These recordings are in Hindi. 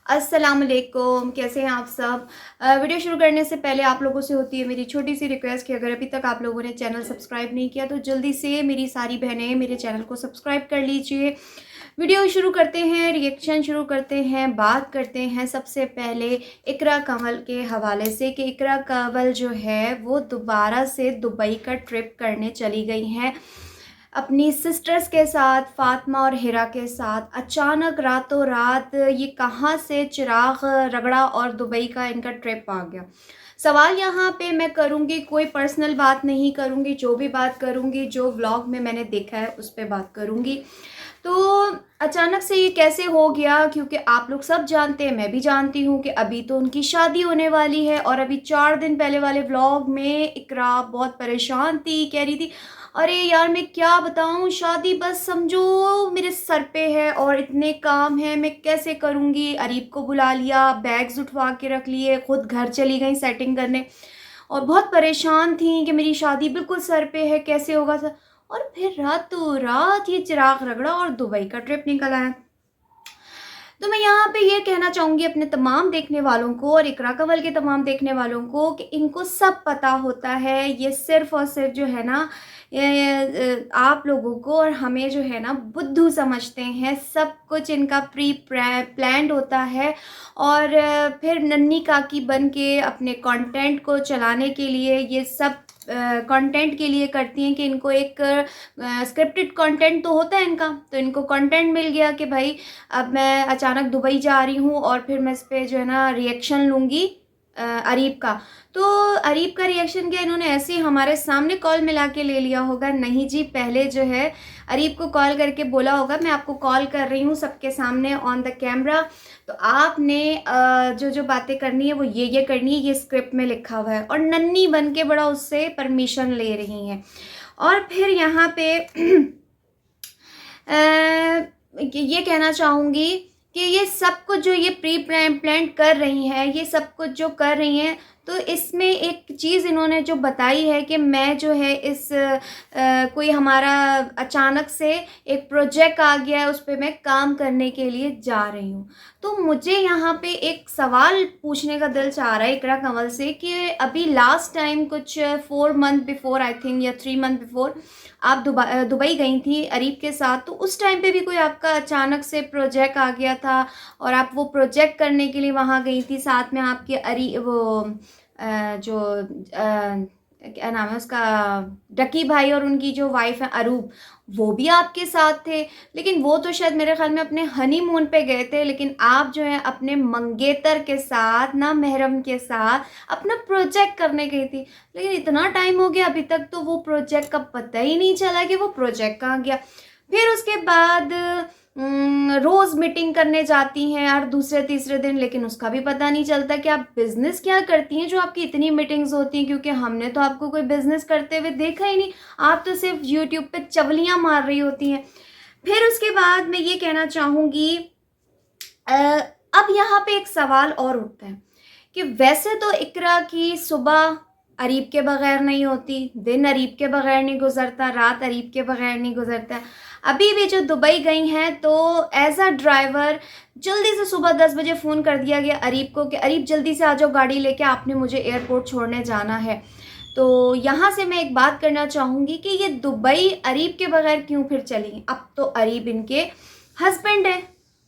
अस्सलाम वालेकुम, कैसे हैं आप सब। वीडियो शुरू करने से पहले आप लोगों से होती है मेरी छोटी सी रिक्वेस्ट कि अगर अभी तक आप लोगों ने चैनल सब्सक्राइब नहीं किया तो जल्दी से मेरी सारी बहनें मेरे चैनल को सब्सक्राइब कर लीजिए। वीडियो शुरू करते हैं, रिएक्शन शुरू करते हैं, बात करते हैं सबसे पहले इकरा कंवल के हवाले से कि इकरा कंवल जो है वो दोबारा से दुबई का ट्रिप करने चली गई हैं अपनी सिस्टर्स के साथ, फातिमा और हिरा के साथ। अचानक रातों रात ये कहाँ से चिराग रगड़ा और दुबई का इनका ट्रिप आ गया। सवाल यहाँ पे मैं करूँगी, कोई पर्सनल बात नहीं करूँगी, जो भी बात करूँगी जो व्लॉग में मैंने देखा है उस पर बात करूँगी। तो अचानक से ये कैसे हो गया, क्योंकि आप लोग सब जानते हैं, मैं भी जानती हूँ कि अभी तो उनकी शादी होने वाली है। और अभी 4 दिन पहले वाले व्लॉग में इकरा बहुत परेशान थी, कह रही थी अरे यार मैं क्या बताऊँ, शादी बस समझो मेरे सर पे है और इतने काम हैं, मैं कैसे करूँगी। अरीब को बुला लिया, बैग्स उठवा के रख लिए, खुद घर चली गई सेटिंग करने और बहुत परेशान थी कि मेरी शादी बिल्कुल सर पे है, कैसे होगा सर। और फिर रातों रात ये चिराग रगड़ा और दुबई का ट्रिप निकल आया। तो मैं यहाँ पे ये कहना चाहूँगी अपने तमाम देखने वालों को और इकरा कंवल के तमाम देखने वालों को कि इनको सब पता होता है। ये सिर्फ़ और सिर्फ जो है ना, आप लोगों को और हमें जो है ना बुद्धू समझते हैं। सब कुछ इनका प्री प्लान्ड होता है और फिर नन्ही काकी बन के अपने कंटेंट को चलाने के लिए ये सब कंटेंट के लिए करती हैं कि इनको एक स्क्रिप्टेड कंटेंट तो होता है इनका, तो इनको कंटेंट मिल गया कि भाई अब मैं अचानक दुबई जा रही हूँ और फिर मैं इस पर जो है ना रिएक्शन लूँगी अरीब का। तो अरीब का रिएक्शन क्या, इन्होंने ऐसे ही हमारे सामने कॉल मिला के ले लिया होगा? नहीं जी, पहले जो है अरीब को कॉल करके बोला होगा मैं आपको कॉल कर रही हूँ सबके सामने ऑन द कैमरा, तो आपने जो जो बातें करनी है वो ये करनी है, ये स्क्रिप्ट में लिखा हुआ है। और नन्ही बन के बड़ा उससे परमिशन ले रही हैं। और फिर यहाँ पे ये कहना चाहूँगी कि ये सब कुछ जो ये प्री प्लान कर रही हैं, ये सब कुछ जो कर रही हैं, तो इसमें एक चीज़ इन्होंने जो बताई है कि मैं जो है इस कोई हमारा अचानक से एक प्रोजेक्ट आ गया है, उस पे मैं काम करने के लिए जा रही हूँ। तो मुझे यहाँ पे एक सवाल पूछने का दिल चाह रहा है इकरा कंवल से कि अभी लास्ट टाइम कुछ 4 मंथ बिफोर आई थिंक या 3 मंथ बिफोर आप दुबई गई थी अरीब के साथ, तो उस टाइम पे भी कोई आपका अचानक से प्रोजेक्ट आ गया था और आप वो प्रोजेक्ट करने के लिए वहाँ गई थी। साथ में आपके वो जो क्या नाम है उसका, डकी भाई और उनकी जो वाइफ है अरूब, वो भी आपके साथ थे। लेकिन वो तो शायद मेरे ख्याल में अपने हनीमून पे गए थे, लेकिन आप जो है अपने मंगेतर के साथ, ना महरम के साथ अपना प्रोजेक्ट करने गई थी। लेकिन इतना टाइम हो गया अभी तक तो वो प्रोजेक्ट का पता ही नहीं चला कि वो प्रोजेक्ट कहाँ गया। फिर उसके बाद रोज़ मीटिंग करने जाती हैं यार दूसरे तीसरे दिन, लेकिन उसका भी पता नहीं चलता कि आप बिज़नेस क्या करती हैं जो आपकी इतनी मीटिंग्स होती हैं, क्योंकि हमने तो आपको कोई बिज़नेस करते हुए देखा ही नहीं। आप तो सिर्फ यूट्यूब पे चवलियाँ मार रही होती हैं। फिर उसके बाद मैं ये कहना चाहूँगी, अब यहाँ पे एक सवाल और उठता है कि वैसे तो इकरा की सुबह अरीब के बगैर नहीं होती, दिन अरीब के बगैर नहीं गुजरता, रात अरीब के बगैर नहीं गुजरता। अभी भी जो दुबई गई हैं तो एज अ ड्राइवर जल्दी से सुबह 10 बजे फ़ोन कर दिया गया अरीब को कि अरीब जल्दी से आ जाओ, गाड़ी लेके आपने मुझे एयरपोर्ट छोड़ने जाना है। तो यहाँ से मैं एक बात करना चाहूँगी कि ये दुबई अरीब के बगैर क्यों फिर चली? अब तो अरीब इनके हस्बैंड है,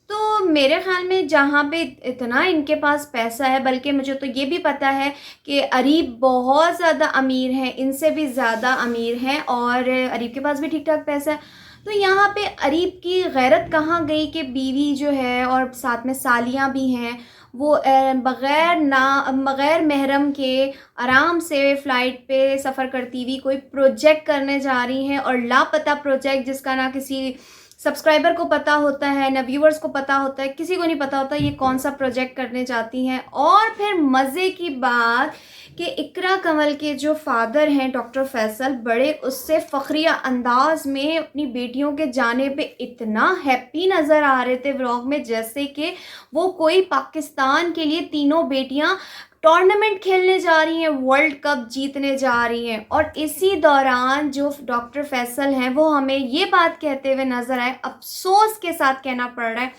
तो मेरे ख़्याल में जहाँ पे इतना इनके पास पैसा है, बल्कि मुझे तो ये भी पता है कि अरीब बहुत ज़्यादा अमीर हैं, इनसे भी ज़्यादा अमीर हैं और अरीब के पास भी ठीक ठाक पैसा है। तो यहाँ पे अरीब की गैरत कहाँ गई कि बीवी जो है और साथ में सालियाँ भी हैं, वो बग़ैर महरम के आराम से फ़्लाइट पे सफ़र करती हुई कोई प्रोजेक्ट करने जा रही हैं और लापता प्रोजेक्ट जिसका ना किसी सब्सक्राइबर को पता होता है, ना व्यूअर्स को पता होता है, किसी को नहीं पता होता ये कौन सा प्रोजेक्ट करने जाती हैं। और फिर मज़े की बात कि इकरा कंवल के जो फादर हैं डॉक्टर फैसल, बड़े उससे फ़ख्रिया अंदाज में अपनी बेटियों के जाने पे इतना हैप्पी नज़र आ रहे थे व्लॉग में, जैसे कि वो कोई पाकिस्तान के लिए तीनों बेटियां टूर्नामेंट खेलने जा रही हैं, वर्ल्ड कप जीतने जा रही हैं। और इसी दौरान जो डॉक्टर फैसल हैं वो हमें ये बात कहते हुए नज़र आए, अफसोस के साथ कहना पड़ रहा है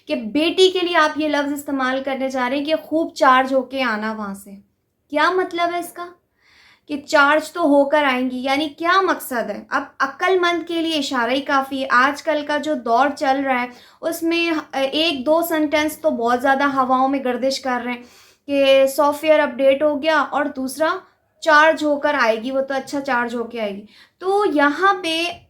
कि बेटी के लिए आप ये लफ्ज़ इस्तेमाल करने जा रहे हैं कि खूब चार्ज होके आना वहाँ से। क्या मतलब है इसका? कि चार्ज तो होकर आएँगी, यानी क्या मकसद है? अब अक्लमंद के लिए इशारा ही काफ़ी है। आजकल का जो दौर चल रहा है उसमें 1-2 सेंटेंस तो बहुत ज़्यादा हवाओं में गर्दिश कर रहे हैं कि सॉफ्टवेयर अपडेट हो गया और दूसरा चार्ज होकर आएगी, वो तो अच्छा चार्ज होके आएगी। तो यहाँ पे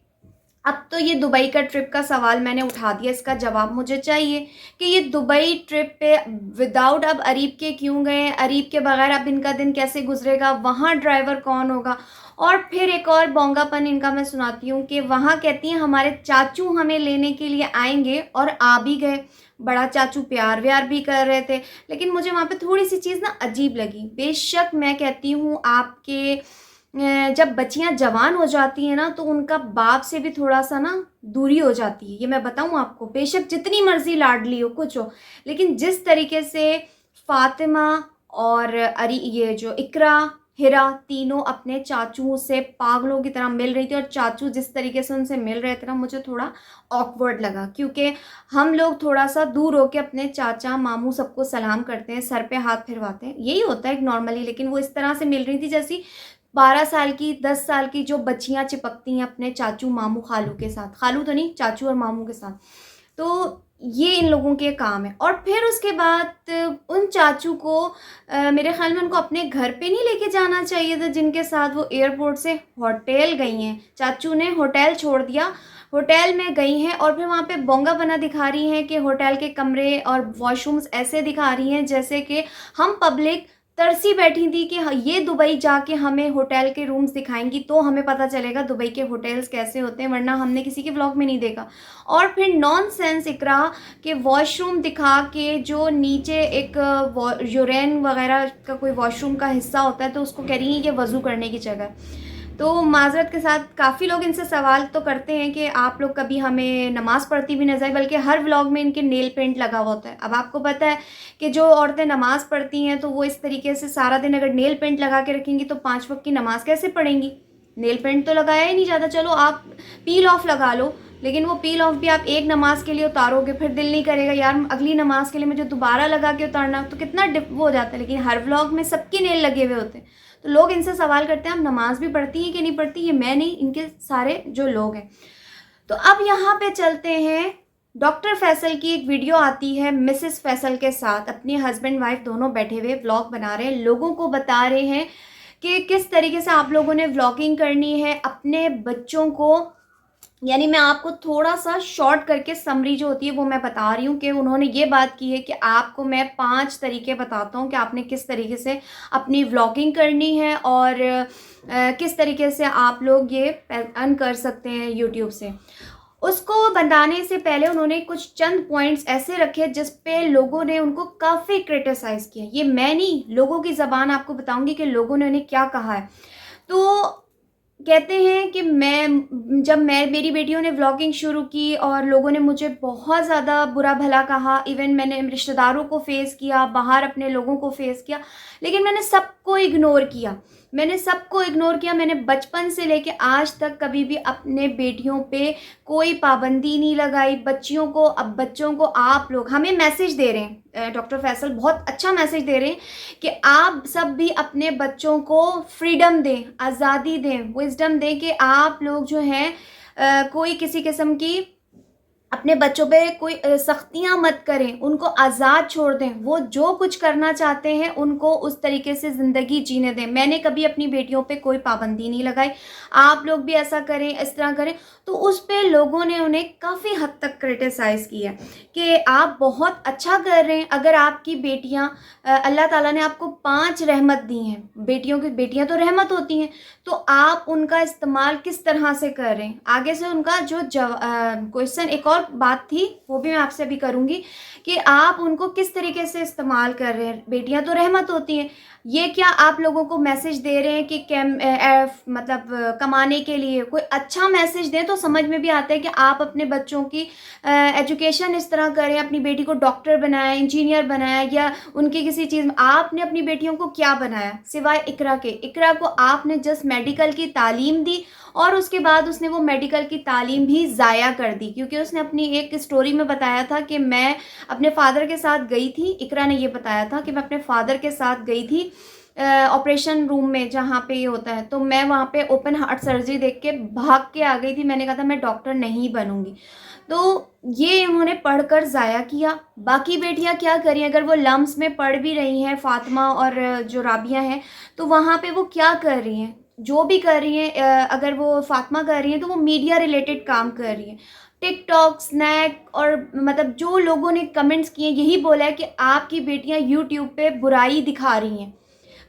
अब तो ये दुबई का ट्रिप का सवाल मैंने उठा दिया, इसका जवाब मुझे चाहिए कि ये दुबई ट्रिप पे विदाउट अब अरीब के क्यों गए? अरीब के बगैर अब इनका दिन कैसे गुजरेगा? वहाँ ड्राइवर कौन होगा? और फिर एक और बोंगापन इनका मैं सुनाती हूँ कि वहाँ कहती हैं हमारे चाचू हमें लेने के लिए आएंगे और आ भी गए। बड़ा चाचू प्यार व्यार भी कर रहे थे, लेकिन मुझे वहाँ पे थोड़ी सी चीज़ ना अजीब लगी। बेशक मैं कहती हूँ आपके जब बच्चियाँ जवान हो जाती हैं ना तो उनका बाप से भी थोड़ा-सा ना दूरी हो जाती है। ये मैं बताऊँ आपको, बेशक जितनी मर्ज़ी लाडली हो, कुछ हो, लेकिन जिस तरीके से फ़ातिमा और ये जो इकरा, हिरा तीनों अपने चाचू से पागलों की तरह मिल रही थी और चाचू जिस तरीके से उनसे मिल रहे थे ना, मुझे थोड़ा ऑकवर्ड लगा, क्योंकि हम लोग थोड़ा-सा दूर होके अपने चाचा, मामू सबको सलाम करते हैं, सर पे हाथ फिरवाते हैं। यही होता है एक नॉर्मली, लेकिन वो इस तरह से मिल रही थी जैसी 12 साल की, 10 साल की जो बच्चियाँ चिपकती हैं अपने चाचू, मामू, खालू के साथ। खालू तो नहीं, चाचू और मामू के साथ। तो ये इन लोगों के काम है। और फिर उसके बाद उन चाचू को मेरे ख़्याल में उनको अपने घर पे नहीं लेके जाना चाहिए था, जिनके साथ वो एयरपोर्ट से होटल गई हैं। चाचू ने होटल छोड़ दिया, होटल में गई हैं और फिर वहाँ पे बोंगापना दिखा रही हैं कि होटल के कमरे और वॉशरूम्स ऐसे दिखा रही हैं जैसे कि हम पब्लिक तरसी बैठी थी कि ये दुबई जाके हमें होटल के रूम्स दिखाएंगी तो हमें पता चलेगा दुबई के होटल्स कैसे होते हैं, वरना हमने किसी के व्लॉग में नहीं देखा। और फिर नॉनसेंस इकरा के वॉशरूम दिखा के जो नीचे एक यूरेन वगैरह का कोई वॉशरूम का हिस्सा होता है तो उसको कह रही हैं कि वज़ू करने की जगह। तो माज़रत के साथ काफ़ी लोग इनसे सवाल तो करते हैं कि आप लोग कभी हमें नमाज़ पढ़ती भी नज़र, बल्कि हर व्लॉग में इनके नेल पेंट लगा हुआ होता है। अब आपको पता है कि जो औरतें नमाज़ पढ़ती हैं तो वो इस तरीके से सारा दिन अगर नेल पेंट लगा के रखेंगी तो 5 वक्त की नमाज़ कैसे पढ़ेंगी? नेल पेंट तो लगाया ही नहीं जाता। चलो आप पील ऑफ लगा लो, लेकिन वो पील ऑफ भी आप एक नमाज के लिए उतारोगे, फिर दिल नहीं करेगा यार अगली नमाज के लिए मुझे दोबारा लगा के उतारना, तो कितना डिप वो हो जाता है। लेकिन हर व्लॉग में सबके नेल लगे हुए होते हैं। तो लोग इनसे सवाल करते हैं आप नमाज भी पढ़ती हैं कि नहीं पढ़ती? ये मैं नहीं, इनके सारे जो लोग हैं। तो अब यहाँ पे चलते हैं, डॉक्टर फैसल की एक वीडियो आती है मिसेस फैसल के साथ, अपने हस्बैंड वाइफ दोनों बैठे हुए व्लॉग बना रहे हैं, लोगों को बता रहे हैं कि किस तरीके से आप लोगों ने व्लॉगिंग करनी है अपने बच्चों को। यानी मैं आपको थोड़ा-सा शॉर्ट करके समरी जो होती है वो मैं बता रही हूँ कि उन्होंने ये बात की है कि आपको मैं 5 तरीके बताता हूँ कि आपने किस तरीके से अपनी व्लॉगिंग करनी है और किस तरीके से आप लोग ये अर्न कर सकते हैं यूट्यूब से। उसको बताने से पहले उन्होंने कुछ चंद पॉइंट्स ऐसे रखे जिस पे लोगों ने उनको काफ़ी क्रिटिसाइज़ किया। ये मैं नहीं, लोगों की ज़बान आपको बताऊँगी कि लोगों ने उन्हें क्या कहा है। तो कहते हैं कि जब मेरी बेटियों ने व्लॉगिंग शुरू की और लोगों ने मुझे बहुत ज़्यादा बुरा भला कहा, इवन मैंने रिश्तेदारों को फ़ेस किया, बाहर अपने लोगों को फ़ेस किया, लेकिन मैंने सबको इग्नोर किया। मैंने बचपन से लेके आज तक कभी भी अपने बेटियों पे कोई पाबंदी नहीं लगाई। बच्चों को आप लोग हमें मैसेज दे रहे हैं, डॉक्टर फैसल बहुत अच्छा मैसेज दे रहे हैं कि आप सब भी अपने बच्चों को फ्रीडम दें, आज़ादी दें, विज़डम दें कि आप लोग जो हैं कोई किसी किस्म की अपने बच्चों पे कोई सख्तियाँ मत करें, उनको आज़ाद छोड़ दें। वो जो कुछ करना चाहते हैं उनको उस तरीके से ज़िंदगी जीने दें। मैंने कभी अपनी बेटियों पे कोई पाबंदी नहीं लगाई। आप लोग भी ऐसा करें, इस तरह करें। तो उस पे लोगों ने उन्हें काफ़ी हद तक क्रिटिसाइज़ किया कि आप बहुत अच्छा कर रहे हैं। अगर आपकी बेटियाँ अल्लाह ताला ने आपको 5 रहमत दी हैं, बेटियाँ तो रहमत होती हैं, तो आप उनका इस्तेमाल किस तरह से कर रहे हैं। आगे से उनका जो क्वेश्चन एक और बात थी वो भी मैं आपसे अभी करूँगी कि आप उनको किस तरीके से इस्तेमाल कर रहे हैं। बेटियां तो रहमत होती हैं, ये क्या आप लोगों को मैसेज दे रहे हैं कि मतलब कमाने के लिए? कोई अच्छा मैसेज दें तो समझ में भी आता है कि आप अपने बच्चों की एजुकेशन इस तरह करें, अपनी बेटी को डॉक्टर बनाया, इंजीनियर बनाया, या उनकी किसी चीज़ में। आपने अपनी बेटियों को क्या बनाया सिवाय इकरा के? इकरा को आपने जस्ट मेडिकल की तालीम दी और उसके बाद उसने वो मेडिकल की तालीम भी ज़ाया कर दी, क्योंकि उसने अपनी एक स्टोरी में बताया था कि मैं अपने फ़ादर के साथ गई थी। इकरा ने ये बताया था कि मैं अपने फ़ादर के साथ गई थी ऑपरेशन रूम में जहाँ पे ये होता है। तो मैं वहाँ पे ओपन हार्ट सर्जरी देख के भाग के आ गई थी। मैंने कहा था मैं डॉक्टर नहीं बनूँगी। तो ये उन्होंने पढ़कर ज़ाया किया। बाकी बेटियाँ क्या करें, अगर वो लम्स में पढ़ भी रही हैं, फ़ातिमा और जो राबिया हैं, तो वहाँ पे वो क्या कर रही हैं, जो भी कर रही हैं, अगर वो फ़ातिमा कर रही हैं तो वो मीडिया रिलेटेड काम कर रही हैं। टिकटॉक, स्नैक और मतलब जो लोगों ने कमेंट्स किए यही बोला है कि आपकी बेटियाँ यूट्यूब पे बुराई दिखा रही हैं,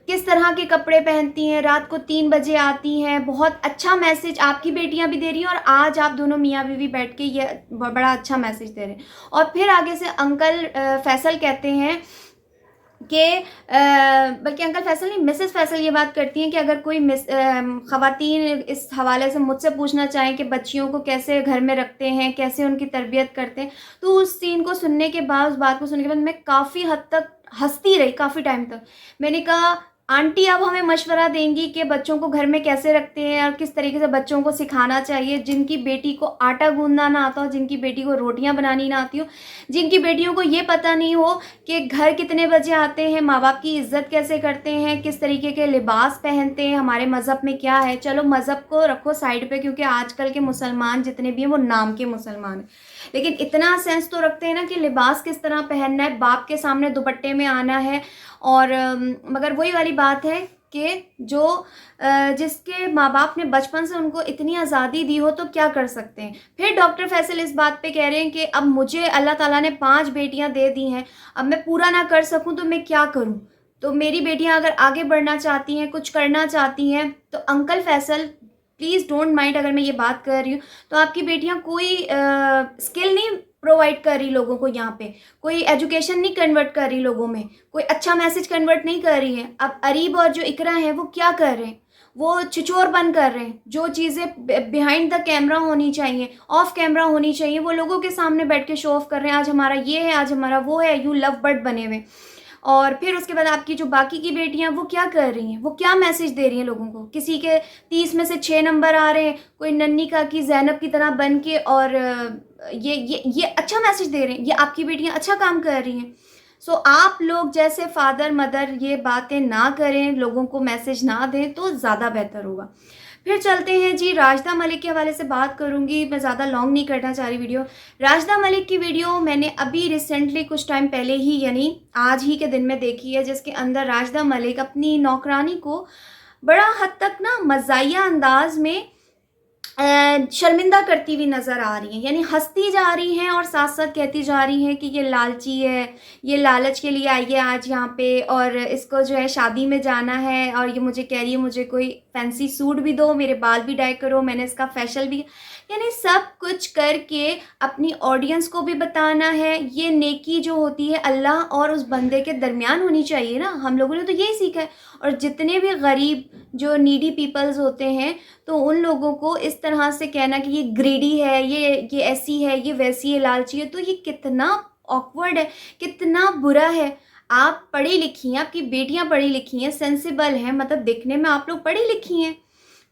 किस तरह के कपड़े पहनती हैं, रात को 3 बजे आती हैं। बहुत अच्छा मैसेज आपकी बेटियां भी दे रही हैं और आज आप दोनों मियाँ बीवी बैठ के ये बड़ा अच्छा मैसेज दे रहे हैं। और फिर आगे से अंकल फैसल कहते हैं कि बल्कि अंकल फैसल नहीं, मिसेस फैसल ये बात करती हैं कि अगर कोई ख़वातीन इस हवाले से मुझसे पूछना चाहें कि बच्चियों को कैसे घर में रखते हैं, कैसे उनकी तरबियत करते हैं, तो उस सीन को सुनने के बाद, उस बात को सुनने के बाद मैं काफ़ी हद तक हंसती रही काफ़ी टाइम तक। मैंने कहा आंटी अब हमें मशवरा देंगी कि बच्चों को घर में कैसे रखते हैं और किस तरीके से बच्चों को सिखाना चाहिए। जिनकी बेटी को आटा गूंदना ना आता हो, जिनकी बेटी को रोटियां बनानी ना आती हो, जिनकी बेटियों को ये पता नहीं हो कि घर कितने बजे आते हैं, माँ बाप की इज्जत कैसे करते हैं, किस तरीके के लिबास पहनते हैं, हमारे मज़हब में क्या है। चलो मज़हब को रखो साइड पे, क्योंकि आजकल के मुसलमान जितने भी हैं वो नाम के मुसलमान हैं, लेकिन इतना सेंस तो रखते हैं ना कि लिबास किस तरह पहनना है, बाप के सामने दुपट्टे में आना है। और मगर वही वाली बात है कि जो जिसके माँ बाप ने बचपन से उनको इतनी आज़ादी दी हो तो क्या कर सकते हैं। फिर डॉक्टर फैसल इस बात पे कह रहे हैं कि अब मुझे अल्लाह ताला ने 5 बेटियां दे दी हैं, अब मैं पूरा ना कर सकूं तो मैं क्या करूं। तो मेरी बेटियां अगर आगे बढ़ना चाहती हैं, कुछ करना चाहती हैं, तो uncle Faisal please don't mind अगर मैं ये बात कर रही हूँ। तो आपकी बेटियां कोई स्किल नहीं प्रोवाइड कर रही लोगों को, यहाँ पे कोई एजुकेशन नहीं कन्वर्ट कर रही लोगों में, कोई अच्छा मैसेज कन्वर्ट नहीं कर रही है। अब अरीब और जो इकरा हैं वो क्या कर रहे हैं, वो छिछोर बन कर रहे हैं। जो चीज़ें बिहाइंड द कैमरा होनी चाहिए, ऑफ कैमरा होनी चाहिए, वो लोगों के सामने बैठ के शो ऑफ कर रहे हैं। आज हमारा ये है, आज हमारा वो है, यू लव बर्ड बने हुए। और फिर उसके बाद आपकी जो बाकी की बेटियां वो क्या कर रही हैं, वो क्या मैसेज दे रही हैं लोगों को। किसी के 30 में से 6 नंबर आ रहे हैं, कोई नन्ही का की जैनब की तरह बन के, और ये अच्छा मैसेज दे रहे हैं। ये आपकी बेटियां अच्छा काम कर रही हैं। सो आप लोग जैसे फादर मदर ये बातें ना करें, लोगों को मैसेज ना दें तो ज़्यादा बेहतर होगा। फिर चलते हैं जी, राशिदा मलिक के हवाले से बात करूंगी, मैं ज़्यादा लॉन्ग नहीं करना चाह रही वीडियो। राशिदा मलिक की वीडियो मैंने अभी रिसेंटली कुछ टाइम पहले ही, यानी आज ही के दिन में देखी है, जिसके अंदर राशिदा मलिक अपनी नौकरानी को बड़ा हद तक ना मज़ाहिया अंदाज में शर्मिंदा करती हुई नज़र आ रही हैं। यानी हंसती जा रही हैं और साथ साथ कहती जा रही हैं कि ये लालची है, ये लालच के लिए आई है आज यहाँ पे, और इसको जो है शादी में जाना है, और ये मुझे कह रही है मुझे कोई फैंसी सूट भी दो, मेरे बाल भी डाई करो, मैंने इसका फेशियल भी। यानी सब कुछ करके अपनी ऑडियंस को भी बताना है। ये नेकी जो होती है अल्लाह और उस बंदे के दरमियान होनी चाहिए ना, हम लोगों ने तो यही सीखा है। और जितने भी गरीब जो नीडी पीपल्स होते हैं, तो उन लोगों को इस तरह से कहना कि ये ग्रीडी है, ये ऐसी है, ये वैसी है, लालची है, तो ये कितना ऑकवर्ड है, कितना बुरा है। आप पढ़ी लिखी हैं, आपकी बेटियां पढ़ी लिखी हैं, सेंसिबल हैं, मतलब देखने में आप लोग पढ़ी लिखी हैं,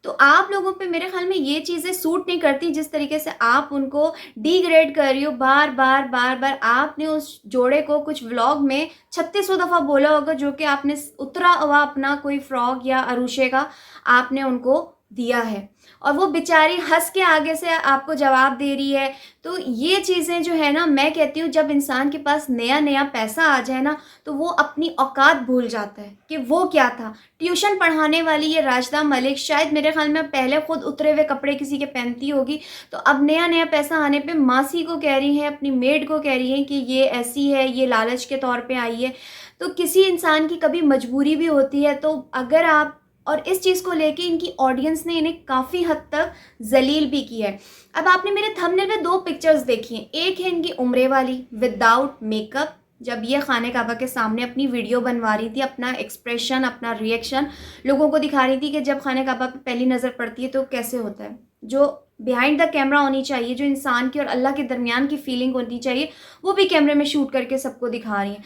तो आप लोगों पे मेरे ख्याल में ये चीज़ें सूट नहीं करती। जिस तरीके से आप उनको डिग्रेड कर रही हो बार बार बार बार। आपने उस जोड़े को कुछ व्लॉग में 3600 दफ़ा बोला होगा, जो कि आपने उतरा हुआ अपना कोई फ्रॉक या अरूशे का आपने उनको दिया है, और वो बेचारी हंस के आगे से आपको जवाब दे रही है। तो ये चीज़ें जो है ना, मैं कहती हूँ जब इंसान के पास नया नया पैसा आ जाए ना, तो वो अपनी औकात भूल जाता है कि वो क्या था। ट्यूशन पढ़ाने वाली ये राशिदा मलिक शायद मेरे ख्याल में पहले खुद उतरे हुए कपड़े किसी के पहनती होगी, तो अब नया नया पैसा आने पे मासी को कह रही है, अपनी मेड को कह रही है कि ये ऐसी है, ये लालच के तौर पे आई है। तो किसी इंसान की कभी मजबूरी भी होती है। तो अगर आप, और इस चीज़ को लेके इनकी ऑडियंस ने इन्हें काफ़ी हद तक जलील भी किया है। अब आपने मेरे थंबनेल में 2 पिक्चर्स देखी हैं। एक है इनकी उम्रे वाली विदाउट मेकअप, जब ये खाने काबा के सामने अपनी वीडियो बनवा रही थी, अपना एक्सप्रेशन, अपना रिएक्शन लोगों को दिखा रही थी कि जब खाने काबा पे पहली नज़र पड़ती है तो कैसे होता है। जो बिहाइंड द कैमरा होनी चाहिए, जो इंसान की और अल्लाह के दरमियान की फीलिंग होनी चाहिए, वो भी कैमरे में शूट करके सबको दिखा रही हैं।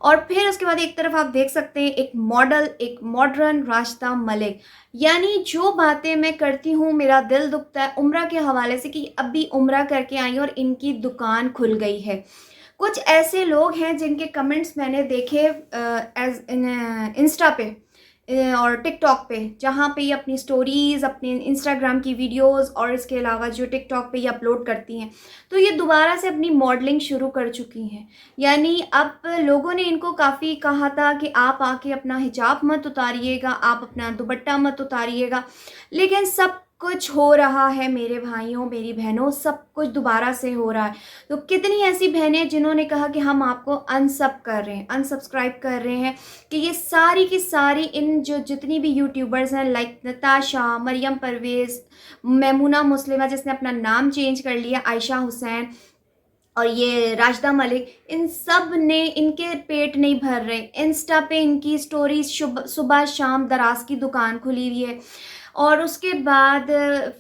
और फिर उसके बाद एक तरफ आप देख सकते हैं एक मॉडल, एक मॉडर्न राशिदा मलिक। यानी जो बातें मैं करती हूँ मेरा दिल दुखता है उम्रा के हवाले से कि अभी उम्रा करके आई और इनकी दुकान खुल गई है। कुछ ऐसे लोग हैं जिनके कमेंट्स मैंने देखे एज इंस्टा पे और टिकटॉक पे, जहाँ पे ये अपनी स्टोरीज़, अपने इंस्टाग्राम की वीडियोस और इसके अलावा जो टिकटॉक पे ये अपलोड करती हैं, तो ये दोबारा से अपनी मॉडलिंग शुरू कर चुकी हैं। यानी अब लोगों ने इनको काफ़ी कहा था कि आप आके अपना हिजाब मत उतारिएगा, आप अपना दुपट्टा मत उतारिएगा, लेकिन सब कुछ हो रहा है मेरे भाइयों मेरी बहनों, सब कुछ दोबारा से हो रहा है। तो कितनी ऐसी बहनें जिन्होंने कहा कि हम आपको अनसब कर रहे हैं, अनसब्सक्राइब कर रहे हैं, कि ये सारी की सारी इन जो जितनी भी यूट्यूबर्स हैं लाइक नताशा, मरियम परवेज़, मैमूना मुस्लिमा जिसने अपना नाम चेंज कर लिया, आयशा हुसैन और ये राशिदा मलिक, इन सब ने, इनके पेट नहीं भर रहे। इंस्टा पे इनकी स्टोरीज सुबह शाम दराज की दुकान खुली हुई है, और उसके बाद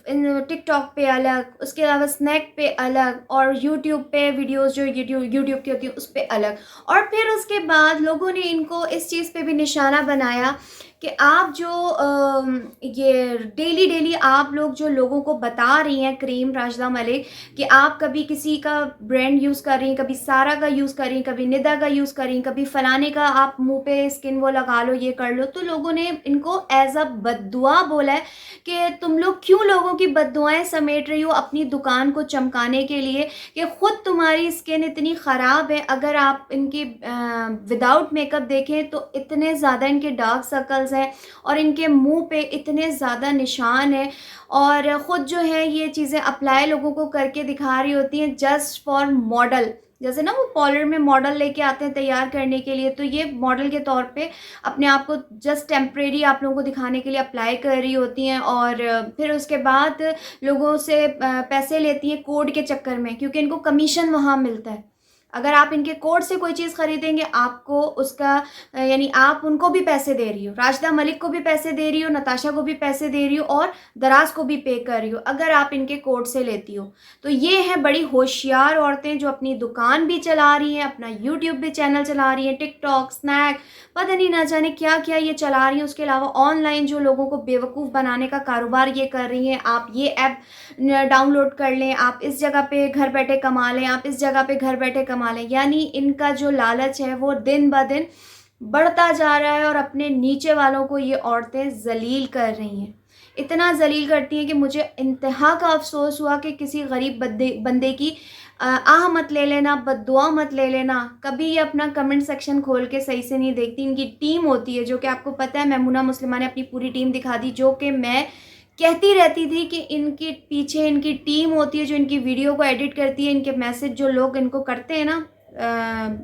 इन टिकटॉक पे अलग, उसके अलावा स्नैक पे अलग, और यूट्यूब पे वीडियोस जो यूट्यूब की होती है उस पे अलग। और फिर उसके बाद लोगों ने इनको इस चीज़ पे भी निशाना बनाया कि आप जो ये डेली डेली आप लोग जो लोगों को बता रही हैं क्रीम राशिदा मलिक कि आप कभी किसी का ब्रांड यूज़ कर रही हैं, कभी सारा का यूज़ कर रही हैं, कभी निदा का यूज़ कर रही हैं, कभी फलाने का आप मुंह पे स्किन वो लगा लो, ये कर लो, तो लोगों ने इनको एज अ बद्दुआ बोला है कि तुम लोग क्यों लोगों की बद्दुआएं समेट रही हो अपनी दुकान को चमकाने के लिए, कि ख़ुद तुम्हारी स्किन इतनी ख़राब है। अगर आप इनके विदाउट मेकअप देखें तो इतने ज़्यादा इनके डार्क सर्कल्स हैं और इनके मुंह पे इतने ज़्यादा निशान हैं, और ख़ुद जो है ये चीज़ें अप्लाई लोगों को करके दिखा रही होती हैं जस्ट फॉर मॉडल। जैसे ना वो पार्लर में मॉडल लेके आते हैं तैयार करने के लिए, तो ये मॉडल के तौर पे अपने आप को जस्ट टेम्परेरी आप लोगों को दिखाने के लिए अप्लाई कर रही होती हैं, और फिर उसके बाद लोगों से पैसे लेती हैं कोड के चक्कर में, क्योंकि इनको कमीशन वहाँ मिलता है। अगर आप इनके कोड से कोई चीज़ खरीदेंगे आपको उसका यानी आप उनको भी पैसे दे रही हो, राशिदा मलिक को भी पैसे दे रही हो, नताशा को भी पैसे दे रही हो, और दराज को भी पे कर रही हो अगर आप इनके कोड से लेती हो। तो ये हैं बड़ी होशियार औरतें जो अपनी दुकान भी चला रही हैं, अपना यूट्यूब भी चैनल चला रही हैं, टिकटॉक, स्नैक, पता नहीं ना जाने क्या क्या ये चला रही हैं। उसके अलावा ऑनलाइन जो लोगों को बेवकूफ़ बनाने का कारोबार ये कर रही हैं, आप ये ऐप डाउनलोड कर लें, आप इस जगह पे घर बैठे कमा लें, आप इस जगह पे घर बैठे कमा लें। यानी इनका जो लालच है वो दिन ब दिन बढ़ता जा रहा है, और अपने नीचे वालों को ये औरतें जलील कर रही हैं, इतना जलील करती हैं कि मुझे इंतहा का अफसोस हुआ कि किसी गरीब बंदे की आह मत ले लेना, बद्दुआ मत ले लेना। कभी ये अपना कमेंट सेक्शन खोल के सही से नहीं देखती। इनकी टीम होती है जो कि आपको पता है, मैमूना मुस्लिमा ने अपनी पूरी टीम दिखा दी, जो कि मैं कहती रहती थी कि इनके पीछे इनकी टीम होती है जो इनकी वीडियो को एडिट करती है। इनके मैसेज जो लोग इनको करते हैं ना,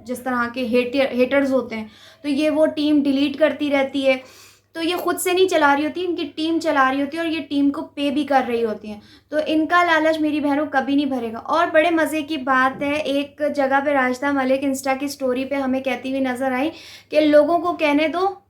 जिस तरह के हेटर्स होते हैं, तो ये वो टीम डिलीट करती रहती है। तो ये खुद से नहीं चला रही होती, इनकी टीम चला रही होती है, और ये टीम को पे भी कर रही होती हैं। तो इनका लालच मेरी बहनों कभी नहीं भरेगा। और बड़े मज़े की बात है, एक जगह पे राशिदा मलिक इंस्टा की स्टोरी पे हमें कहती हुई नज़र आई कि लोगों को कहने दो,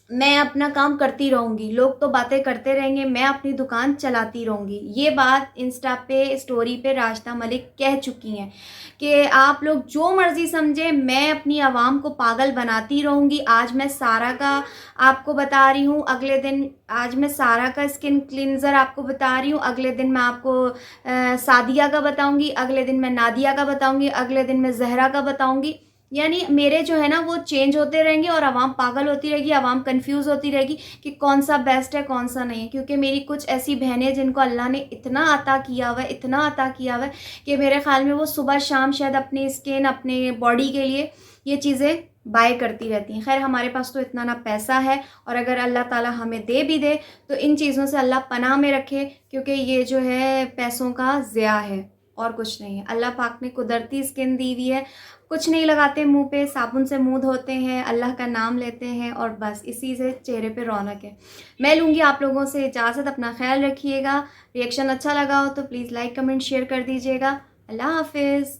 मैं अपना काम करती रहूँगी, लोग तो बातें करते रहेंगे, मैं अपनी दुकान चलाती रहूँगी। ये बात इंस्टा पे स्टोरी पे राशिदा मलिक कह चुकी हैं कि आप लोग जो मर्ज़ी समझें, मैं अपनी आवाम को पागल बनाती रहूँगी। आज मैं सारा का आपको बता रही हूँ, अगले दिन आज मैं सारा का स्किन क्लिनज़र आपको बता रही हूँ, अगले दिन मैं आपको सादिया का बताऊँगी, अगले दिन मैं नादिया का बताऊँगी, अगले दिन मैं जहरा का बताऊँगी। यानी मेरे जो है ना वो चेंज होते रहेंगे, और आवाम पागल होती रहेगी, आवाम कंफ्यूज होती रहेगी कि कौन सा बेस्ट है कौन सा नहीं है। क्योंकि मेरी कुछ ऐसी बहनें जिनको अल्लाह ने इतना अता किया हुआ है, इतना अता किया हुआ है कि मेरे ख्याल में वो सुबह शाम शायद अपनी स्किन, अपने बॉडी के लिए ये चीज़ें बाय करती रहती हैं। खैर हमारे पास तो इतना ना पैसा है, और अगर अल्लाह ताला हमें दे भी दे तो इन चीज़ों से अल्लाह पनाह में रखे, क्योंकि ये जो है पैसों का ज़िया है और कुछ नहीं है। अल्लाह पाक ने कुदरती स्किन दी हुई है, कुछ नहीं लगाते मुंह पे, साबुन से मुंह धोते हैं, अल्लाह का नाम लेते हैं, और बस इसी से चेहरे पे रौनक है। मैं लूँगी आप लोगों से इजाज़त, अपना ख्याल रखिएगा। रिएक्शन अच्छा लगा हो तो प्लीज़ लाइक कमेंट शेयर कर दीजिएगा। अल्लाह हाफिज़।